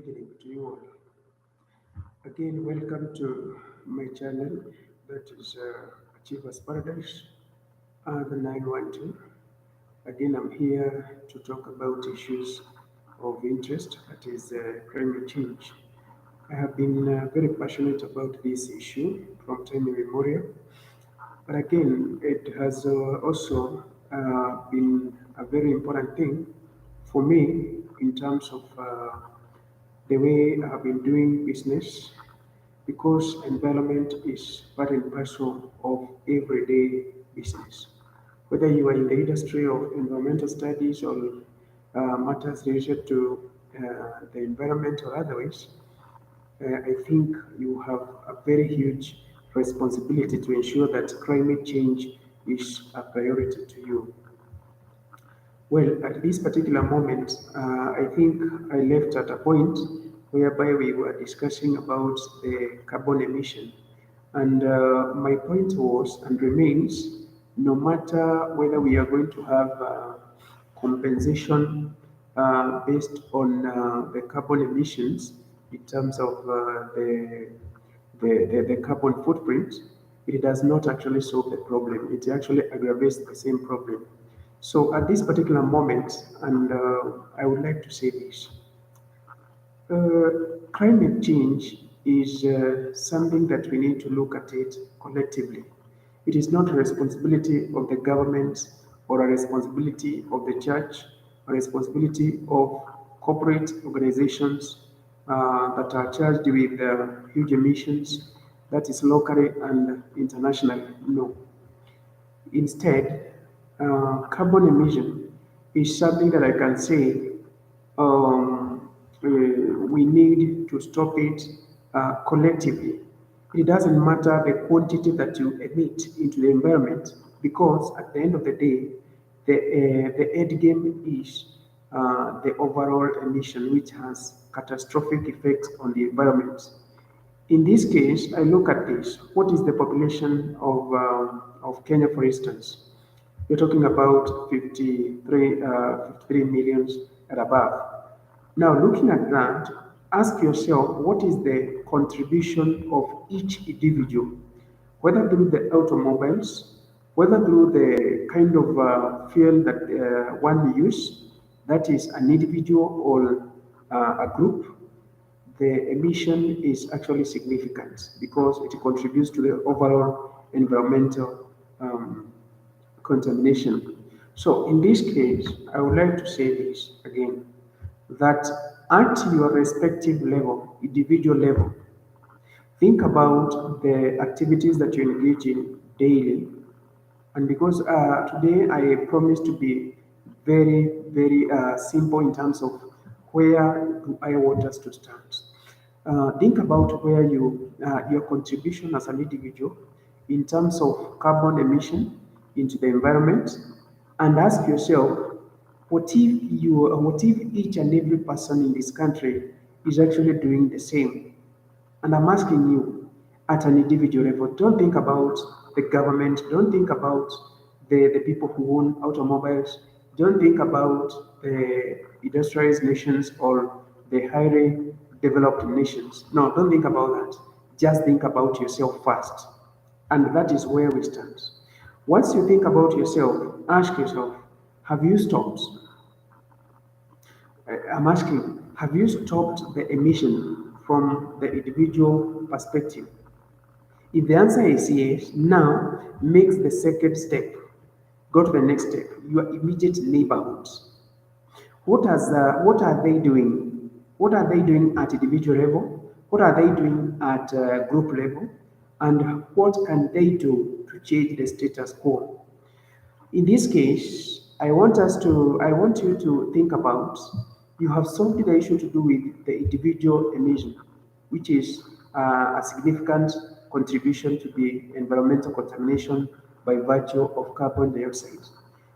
evening to you all. Again, welcome to my channel that is Achievers Paradise, the 912. Again, I'm here to talk about issues of interest, that is climate change. I have been very passionate about this issue from time immemorial, but again, it has also been a very important thing for me in terms of the way I've been doing business because environment is part and parcel of everyday business. Whether you are in the industry of environmental studies or matters related to the environment or otherwise, I think you have a very huge responsibility to ensure that climate change is a priority to you. Well, at this particular moment, I think I left at a point whereby we were discussing about the carbon emission. And my point was and remains no matter whether we are going to have compensation based on the carbon emissions in terms of the carbon footprint, it does not actually solve the problem. It actually aggravates the same problem. So at this particular moment, and I would like to say this, climate change is something that we need to look at it collectively. It is not a responsibility of the government or a responsibility of the church, a responsibility of corporate organizations that are charged with huge emissions, that is locally and internationally. No. Instead, carbon emission is something that I can say we need to stop it collectively. It doesn't matter the quantity that you emit into the environment because at the end of the day, the end game is the overall emission, which has catastrophic effects on the environment. In this case, I look at this. What is the population of Kenya, for instance? You're talking about 53 millions and above. Now, looking at that, ask yourself what is the contribution of each individual, whether through the automobiles, whether through the kind of fuel that one use, that is an individual or a group, the emission is actually significant because it contributes to the overall environmental contamination. So in this case, I would like to say this again, that at your respective level, individual level, think about the activities that you engage in daily. And because today I promise to be very simple in terms of where do I want us to start. Think about where your contribution as an individual in terms of carbon emission into the environment, and ask yourself, what if each and every person in this country is actually doing the same? And I'm asking you at an individual level, don't think about the government, don't think about the people who own automobiles, don't think about the industrialized nations or the highly developed nations. No, don't think about that. Just think about yourself first. And that is where we stand. Once you think about yourself, ask yourself, have you stopped? I'm asking, have you stopped the emission from the individual perspective? If the answer is yes, now makes the second step. Go to the next step, your immediate neighborhoods. What are they doing? What are they doing at individual level? What are they doing at group level? And what can they do to change the status quo? In this case, I want you to think about, you have solved the issue to do with the individual emission, which is a significant contribution to the environmental contamination by virtue of carbon dioxide.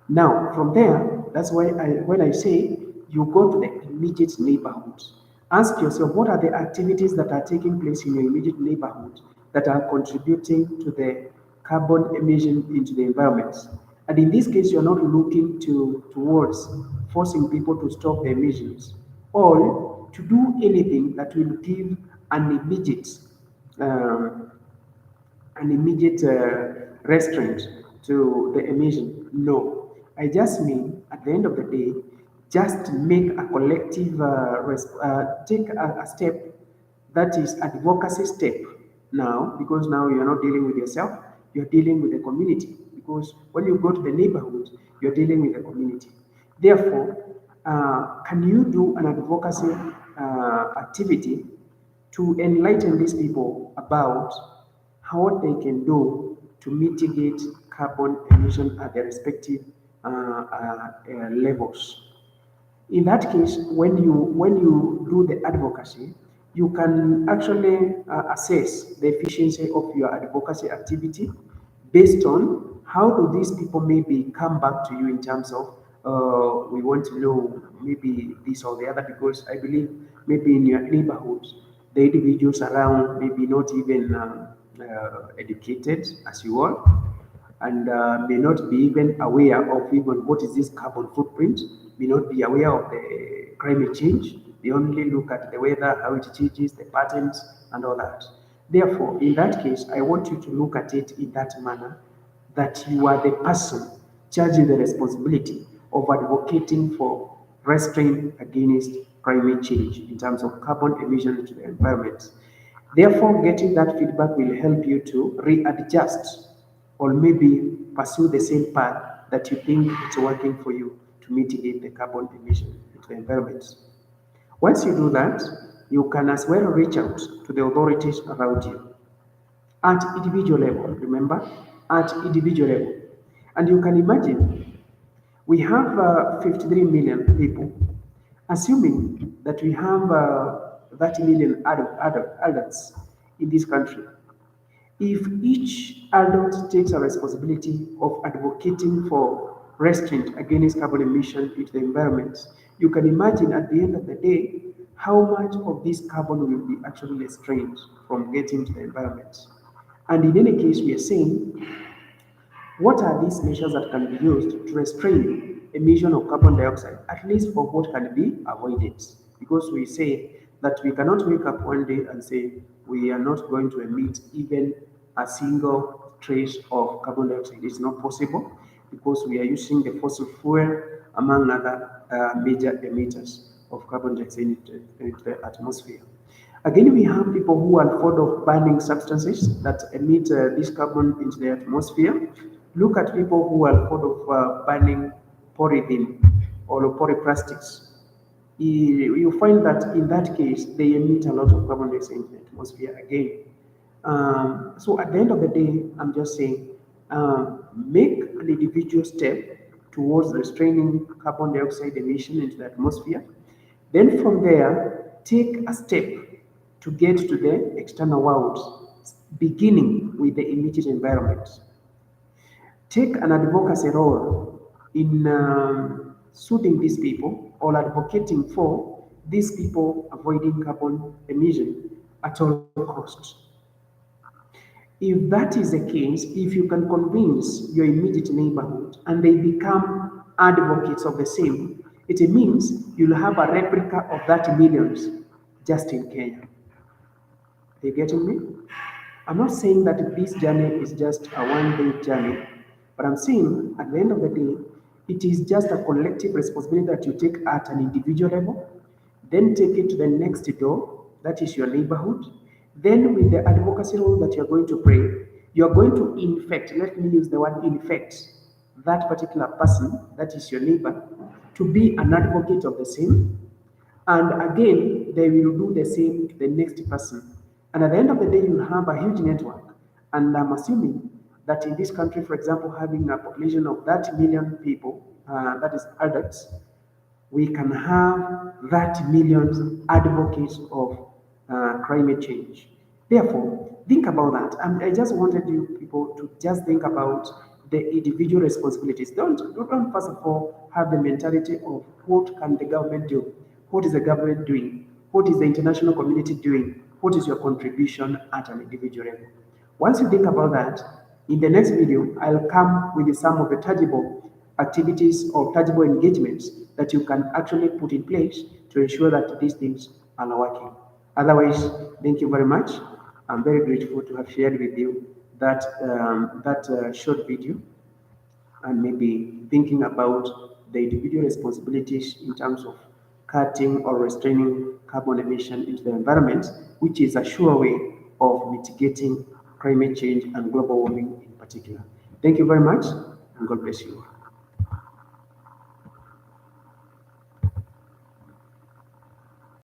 Now, from there, that's why when I say you go to the immediate neighborhood, ask yourself what are the activities that are taking place in your immediate neighborhood that are contributing to the carbon emission into the environment. And in this case, you're not looking towards forcing people to stop the emissions. All to do anything that will give an immediate um, restraint to the emission. No, I just mean at the end of the day, just make a collective, take a step that is advocacy step now, because now you're not dealing with yourself, you're dealing with the community. Because when you go to the neighborhood, you're dealing with the community. Therefore, can you do an advocacy activity to enlighten these people about how they can do to mitigate carbon emission at their respective levels? In that case, when you do the advocacy, you can actually assess the efficiency of your advocacy activity based on how do these people maybe come back to you in terms of we want to know maybe this or the other, because I believe maybe in your neighborhood the individuals around maybe not even educated as you are, and may not be even aware of even what is this carbon footprint, may not be aware of the climate change. They only look at the weather, how it changes, the patterns, and all that. Therefore, in that case, I want you to look at it in that manner, that you are the person charged with the responsibility of advocating for restraint against climate change in terms of carbon emission to the environment. Therefore, getting that feedback will help you to readjust or maybe pursue the same path that you think it's working for you to mitigate the carbon emission into the environment. Once you do that, you can as well reach out to the authorities around you at individual level, remember, at individual level. And you can imagine we have 53 million people. Assuming that we have 30 million adults in this country, if each adult takes a responsibility of advocating for restraint against carbon emission into the environment, you can imagine at the end of the day how much of this carbon will be actually restrained from getting to the environment. And in any case, we are saying, what are these measures that can be used to restrain emission of carbon dioxide, at least for what can be avoided? Because we say that we cannot wake up one day and say we are not going to emit even a single trace of carbon dioxide. It's not possible because we are using the fossil fuel among other major emitters of carbon dioxide into the atmosphere. Again, we have people who are fond of burning substances that emit this carbon into the atmosphere. Look at people who are fond of burning polythene or polyplastics. You find that in that case, they emit a lot of carbon dioxide into the atmosphere again. So at the end of the day, I'm just saying, make an individual step towards restraining carbon dioxide emission into the atmosphere. Then from there, take a step to get to the external world, beginning with the immediate environment. Take an advocacy role in soothing these people or advocating for these people avoiding carbon emission at all costs. If that is the case, if you can convince your immediate neighborhood and they become advocates of the same, it means you'll have a replica of that millions just in Kenya. Are you getting me? I'm not saying that this journey is just a one-day journey, but I'm saying at the end of the day, it is just a collective responsibility that you take at an individual level, then take it to the next door, that is your neighborhood. Then with the advocacy role that you're going to play, you're going to infect, let me use the word infect, that particular person, that is your neighbor, to be an advocate of the same. And again, they will do the same to the next person. And at the end of the day, you'll have a huge network. And I'm assuming that in this country, for example, having a population of 30 million people, that is adults, we can have that millions advocates of climate change. Therefore, think about that. And I just wanted you people to just think about the individual responsibilities. Don't first of all have the mentality of what can the government do? What is the government doing? What is the international community doing? What is your contribution at an individual level? Once you think about that, in the next video, I'll come with some of the tangible activities or tangible engagements that you can actually put in place to ensure that these things are working. Otherwise, thank you very much. I'm very grateful to have shared with you that short video, and maybe thinking about the individual responsibilities in terms of cutting or restraining carbon emission into the environment, which is a sure way of mitigating climate change and global warming in particular. Thank you very much, and God bless you.